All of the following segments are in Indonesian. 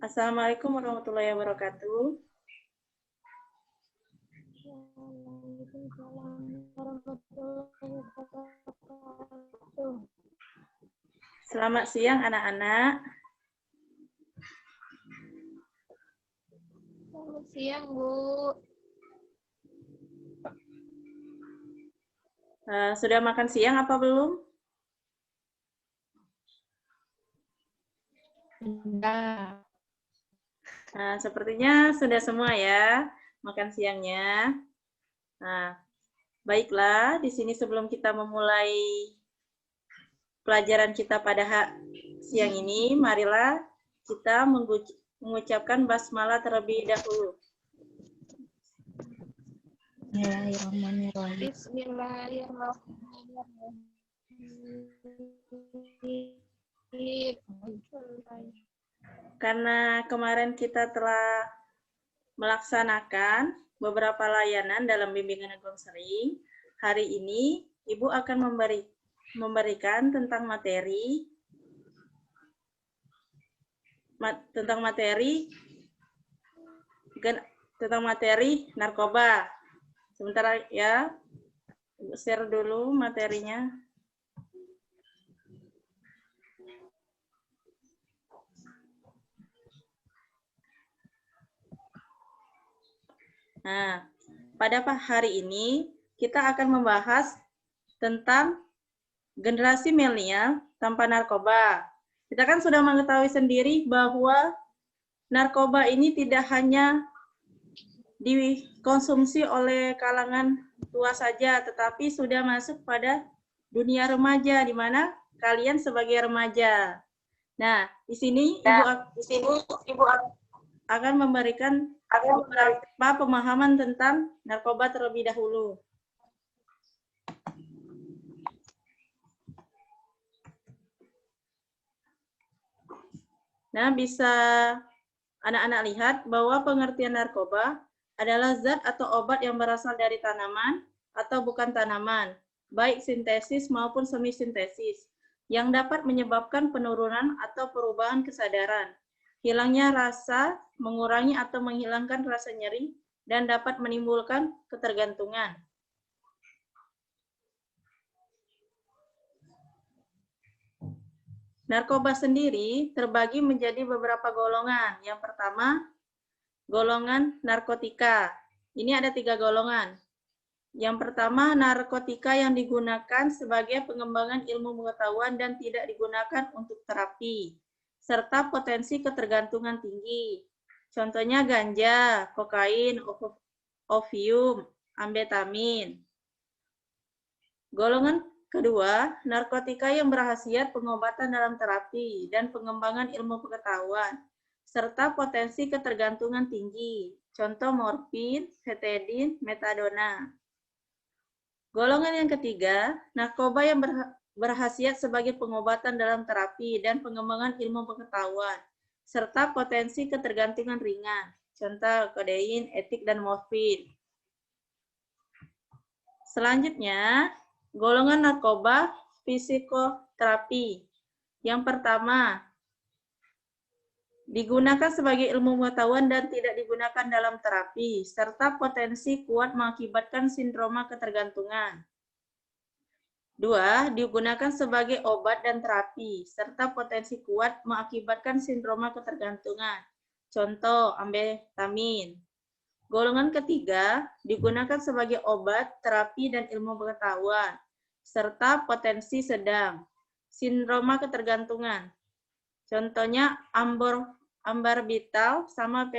Assalamualaikum warahmatullahi wabarakatuh. Waalaikumsalam warahmatullahi wabarakatuh. Selamat siang anak-anak. Selamat siang, Bu. Sudah makan siang apa belum? Sudah. Nah, sepertinya sudah semua ya makan siangnya. Nah, baiklah, di sini sebelum kita memulai pelajaran kita pada siang ini, marilah kita mengucapkan basmalah terlebih dahulu. Bismillahirrahmanirrahim. Karena kemarin kita telah melaksanakan beberapa layanan dalam bimbingan dan konseling, hari ini Ibu akan memberikan tentang materi narkoba. Sebentar ya, Ibu share dulu materinya. Nah, pada hari ini kita akan membahas tentang generasi milenial tanpa narkoba. Kita kan sudah mengetahui sendiri bahwa narkoba ini tidak hanya dikonsumsi oleh kalangan tua saja, tetapi sudah masuk pada dunia remaja, di mana kalian sebagai remaja. Nah, di sini Ibu akan memberikan beberapa pemahaman tentang narkoba terlebih dahulu. Nah, bisa anak-anak lihat bahwa pengertian narkoba adalah zat atau obat yang berasal dari tanaman atau bukan tanaman, baik sintesis maupun semi-sintesis, yang dapat menyebabkan penurunan atau perubahan kesadaran, hilangnya rasa, mengurangi atau menghilangkan rasa nyeri, dan dapat menimbulkan ketergantungan. Narkoba sendiri terbagi menjadi beberapa golongan. Yang pertama, golongan narkotika. Ini ada 3 golongan. Yang pertama, narkotika yang digunakan sebagai pengembangan ilmu pengetahuan dan tidak digunakan untuk terapi, serta potensi ketergantungan tinggi. Contohnya ganja, kokain, opium, amfetamin. Golongan kedua, narkotika yang berkhasiat pengobatan dalam terapi dan pengembangan ilmu pengetahuan, serta potensi ketergantungan tinggi. Contoh morfin, betadine, metadona. Golongan yang ketiga, narkoba yang berkhasiat sebagai pengobatan dalam terapi dan pengembangan ilmu pengetahuan, serta potensi ketergantungan ringan. Contoh kodein, etik, dan morfin. Selanjutnya, golongan narkoba psikoterapi. Yang pertama, digunakan sebagai ilmu pengetahuan dan tidak digunakan dalam terapi, serta potensi kuat mengakibatkan sindroma ketergantungan. 2. Digunakan sebagai obat dan terapi, serta potensi kuat mengakibatkan sindroma ketergantungan. Contoh, amfetamin. Golongan ketiga, digunakan sebagai obat, terapi, dan ilmu pengetahuan, serta potensi sedang, sindroma ketergantungan. Contohnya ambarbital sama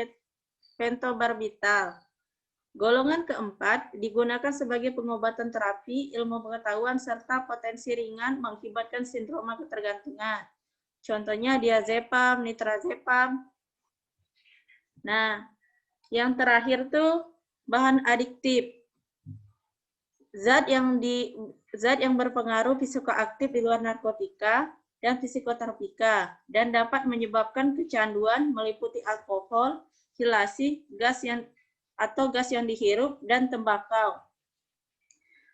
pentobarbital. Golongan keempat, digunakan sebagai pengobatan terapi, ilmu pengetahuan, serta potensi ringan mengakibatkan sindroma ketergantungan. Contohnya diazepam, nitrazepam. Nah, yang terakhir tuh bahan adiktif. Zat yang berpengaruh psikoaktif di luar narkotika dan psikoterapika dan dapat menyebabkan kecanduan meliputi alkohol, hilasi, gas yang dihirup, dan tembakau.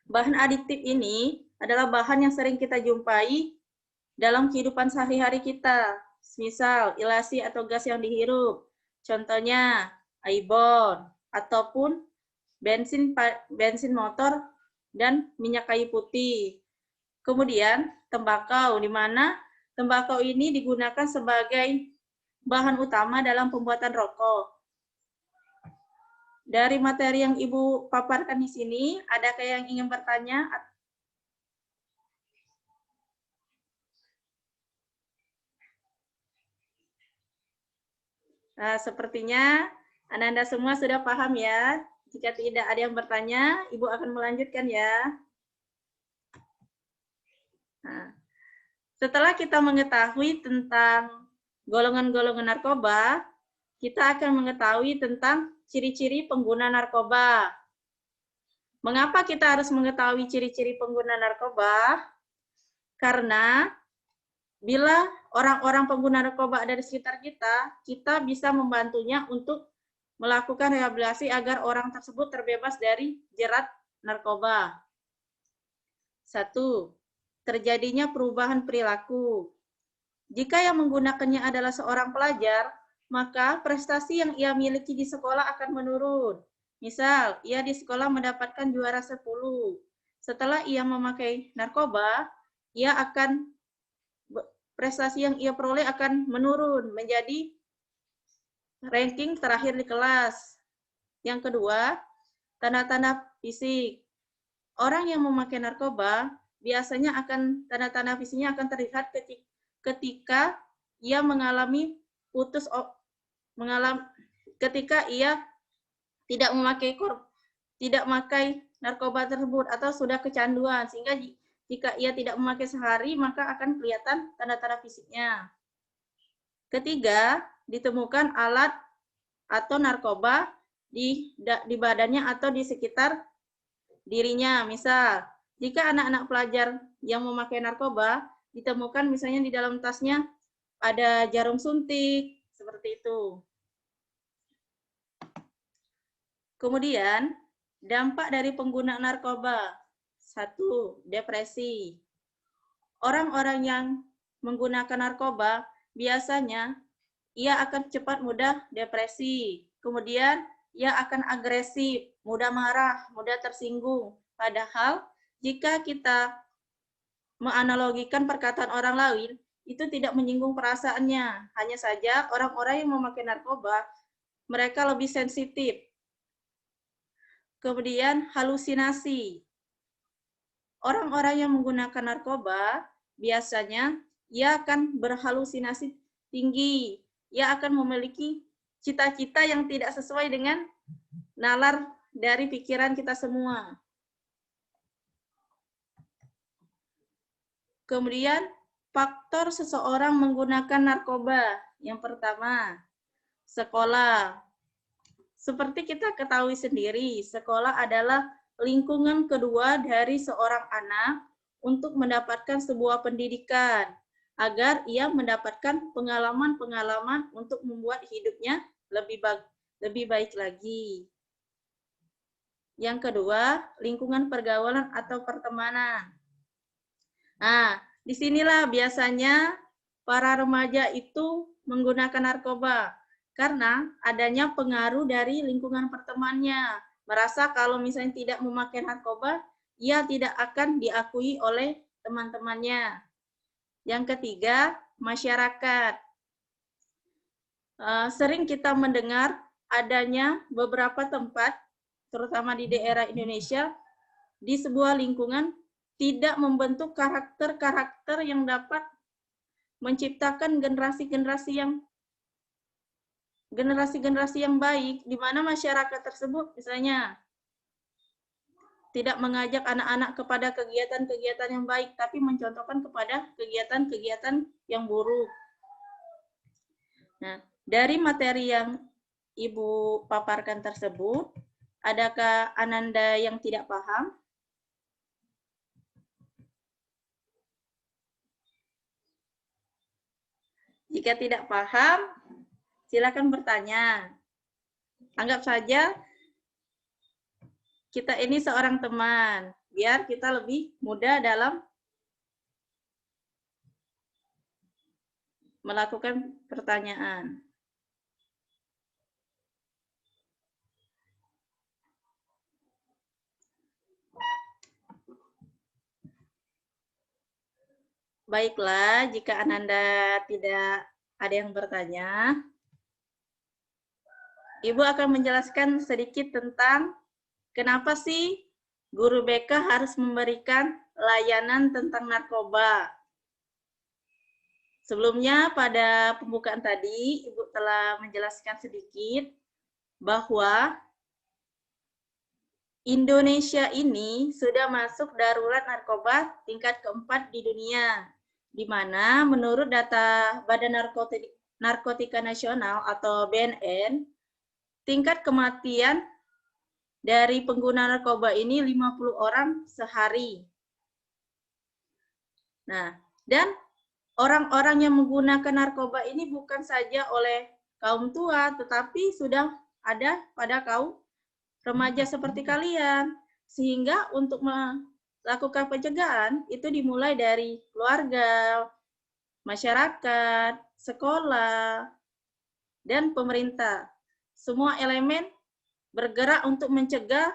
Bahan adiktif ini adalah bahan yang sering kita jumpai dalam kehidupan sehari-hari kita, misal ilasi atau gas yang dihirup. Contohnya aibon ataupun bensin motor dan minyak kayu putih. Kemudian tembakau, di mana tembakau ini digunakan sebagai bahan utama dalam pembuatan rokok. Dari materi yang Ibu paparkan di sini, adakah yang ingin bertanya? Nah, sepertinya Anda semua sudah paham ya. Jika tidak ada yang bertanya, Ibu akan melanjutkan ya. Nah, setelah kita mengetahui tentang golongan-golongan narkoba, kita akan mengetahui tentang ciri-ciri pengguna narkoba. Mengapa kita harus mengetahui ciri-ciri pengguna narkoba? Karena bila orang-orang pengguna narkoba ada di sekitar kita, kita bisa membantunya untuk melakukan rehabilitasi agar orang tersebut terbebas dari jerat narkoba. 1. Terjadinya perubahan perilaku. Jika yang menggunakannya adalah seorang pelajar, maka prestasi yang ia miliki di sekolah akan menurun. Misal, ia di sekolah mendapatkan juara 10. Setelah ia memakai narkoba, prestasi yang ia peroleh akan menurun menjadi ranking terakhir di kelas. Yang kedua, tanda-tanda fisik. Orang yang memakai narkoba biasanya tanda-tanda fisiknya akan terlihat ketika ia ketika ia tidak memakai narkoba tersebut atau sudah kecanduan, sehingga jika ia tidak memakai sehari maka akan kelihatan tanda-tanda fisiknya. Ketiga, ditemukan alat atau narkoba di badannya atau di sekitar dirinya. Misal, jika anak-anak pelajar yang memakai narkoba ditemukan misalnya di dalam tasnya ada jarum suntik, seperti itu. Kemudian, dampak dari pengguna narkoba. 1. Depresi. Orang-orang yang menggunakan narkoba biasanya ia akan cepat mudah depresi. Kemudian, ia akan agresif, mudah marah, mudah tersinggung. Padahal, jika kita menganalogikan perkataan orang lain, itu tidak menyinggung perasaannya. Hanya saja orang-orang yang memakai narkoba, mereka lebih sensitif. Kemudian, halusinasi. Orang-orang yang menggunakan narkoba, biasanya ia akan berhalusinasi tinggi. Ia akan memiliki cita-cita yang tidak sesuai dengan nalar dari pikiran kita semua. Kemudian, faktor seseorang menggunakan narkoba. Yang pertama, sekolah. Seperti kita ketahui sendiri, sekolah adalah lingkungan kedua dari seorang anak untuk mendapatkan sebuah pendidikan, agar ia mendapatkan pengalaman-pengalaman untuk membuat hidupnya lebih baik lagi. Yang kedua, lingkungan pergaulan atau pertemanan. Nah, disinilah biasanya para remaja itu menggunakan narkoba karena adanya pengaruh dari lingkungan pertemanannya. Merasa kalau misalnya tidak memakai narkoba, ia tidak akan diakui oleh teman-temannya. Yang ketiga, masyarakat. Sering kita mendengar adanya beberapa tempat, terutama di daerah Indonesia, di sebuah lingkungan tidak membentuk karakter-karakter yang dapat menciptakan generasi-generasi yang baik, di mana masyarakat tersebut misalnya tidak mengajak anak-anak kepada kegiatan-kegiatan yang baik, tapi mencontohkan kepada kegiatan-kegiatan yang buruk. Nah, dari materi yang Ibu paparkan tersebut, adakah Ananda yang tidak paham? Jika tidak paham, silakan bertanya. Anggap saja kita ini seorang teman, biar kita lebih mudah dalam melakukan pertanyaan. Baiklah, jika Ananda tidak ada yang bertanya, Ibu akan menjelaskan sedikit tentang kenapa sih guru BK harus memberikan layanan tentang narkoba. Sebelumnya pada pembukaan tadi, Ibu telah menjelaskan sedikit bahwa Indonesia ini sudah masuk darurat narkoba tingkat keempat di dunia, di mana menurut data Badan Narkotika Nasional atau BNN, tingkat kematian dari pengguna narkoba ini 50 orang sehari. Nah, dan orang-orang yang menggunakan narkoba ini bukan saja oleh kaum tua, tetapi sudah ada pada kaum remaja seperti kalian. Sehingga untuk melakukan pencegahan itu dimulai dari keluarga, masyarakat, sekolah, dan pemerintah. Semua elemen bergerak untuk mencegah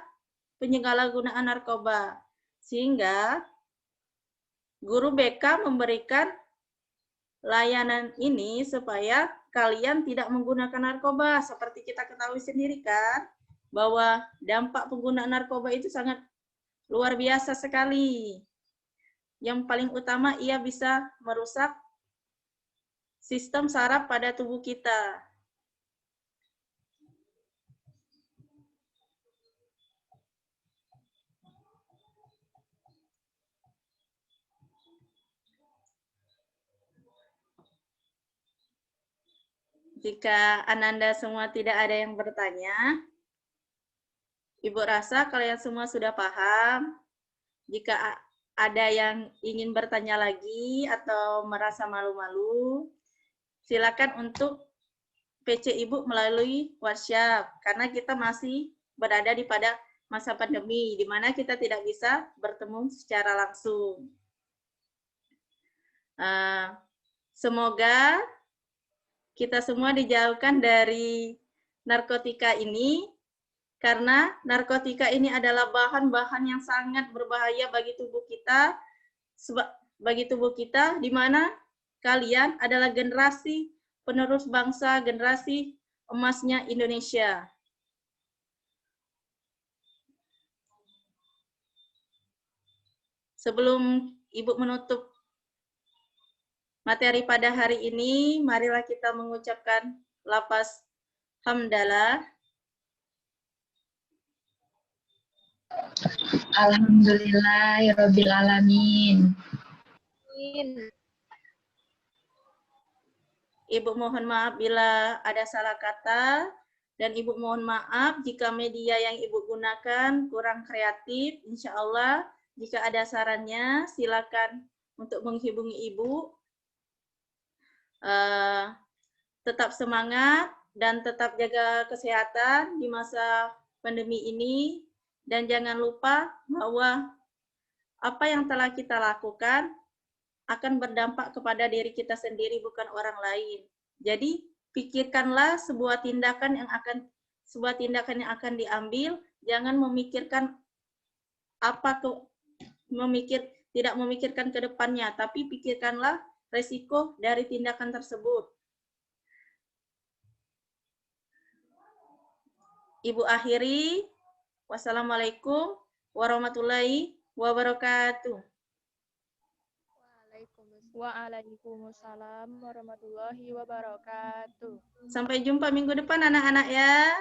penyalahgunaan narkoba. Sehingga guru BK memberikan layanan ini supaya kalian tidak menggunakan narkoba. Seperti kita ketahui sendiri kan, bahwa dampak penggunaan narkoba itu sangat luar biasa sekali. Yang paling utama, ia bisa merusak sistem saraf pada tubuh kita. Jika Ananda semua tidak ada yang bertanya, Ibu rasa kalian semua sudah paham. Jika ada yang ingin bertanya lagi atau merasa malu-malu, silakan untuk PC Ibu melalui WhatsApp, karena kita masih berada pada masa pandemi, di mana kita tidak bisa bertemu secara langsung. Semoga kita semua dijauhkan dari narkotika ini, karena narkotika ini adalah bahan-bahan yang sangat berbahaya bagi tubuh kita, di mana kalian adalah generasi penerus bangsa, generasi emasnya Indonesia. Sebelum Ibu menutup materi pada hari ini, marilah kita mengucapkan lafaz hamdalah. Alhamdulillahirabbil alamin. Ibu mohon maaf bila ada salah kata, dan Ibu mohon maaf jika media yang Ibu gunakan kurang kreatif. Insya Allah, jika ada sarannya, silakan untuk menghubungi Ibu. Tetap semangat dan tetap jaga kesehatan di masa pandemi ini. Dan jangan lupa bahwa apa yang telah kita lakukan akan berdampak kepada diri kita sendiri, bukan orang lain. Jadi pikirkanlah sebuah tindakan yang akan diambil, jangan memikirkan tidak memikirkan ke depannya, tapi pikirkanlah resiko dari tindakan tersebut. Ibu akhiri, wassalamualaikum warahmatullahi wabarakatuh. Waalaikumsalam warahmatullahi wabarakatuh. Sampai jumpa minggu depan anak-anak ya.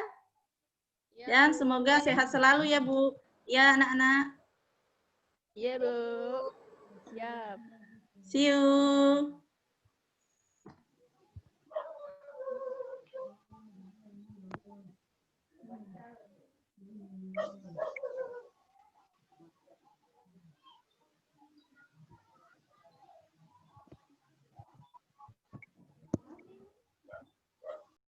Dan semoga sehat selalu ya Bu. Ya anak-anak. Iya Bu. Siap. See you.